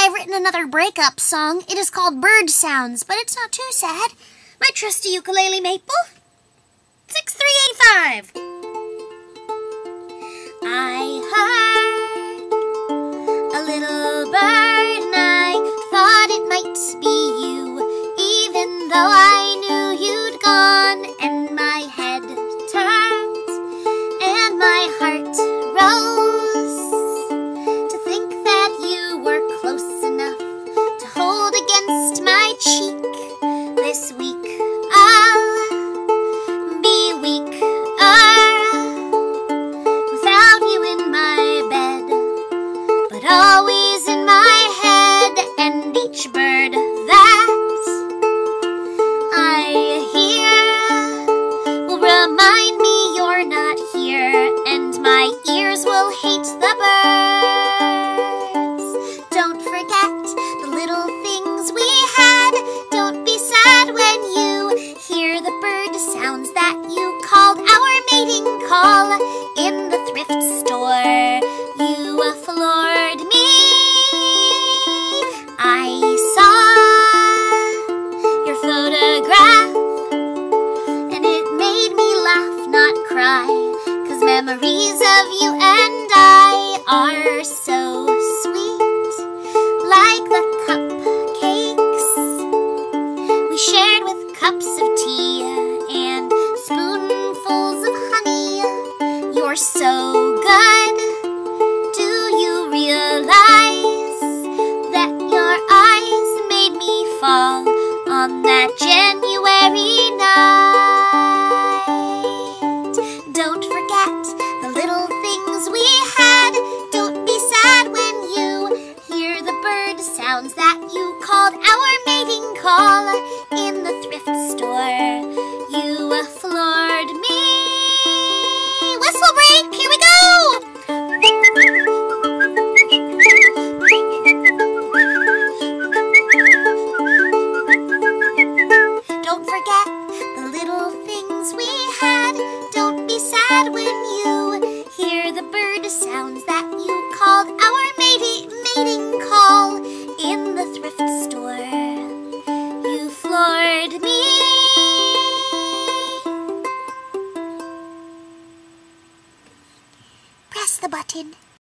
I've written another breakup song. It is called Bird Sounds, but it's not too sad. My trusty ukulele maple, 6385. I heard a little bird and I thought it might be you, even though I knew you'd gone, and my head turned and my heart rose to think that you were close enough to hold against my cheek. This week I'll be weaker without you in my bed, but always in my head, and each bird that I hear will remind me you're not here, and my ears will hate the birds. Don't forget the little things we had. Don't be sad when you hear the bird sounds that you called our mating call in the thrift store. You floored me. I saw your photograph, and it made me laugh, not cry, 'cause memories of you and I are so sweet, like the cupcakes we shared with cups of tea and spoonfuls of honey. You're so good. Do you realize that your eyes made me fall on that January night? Don't forget the little things we had. Don't be sad when you hear the bird sounds that you called our mating call in the thrift store. You floored me. Whistle break, here we go! Don't forget the little things we had. Don't be sad when you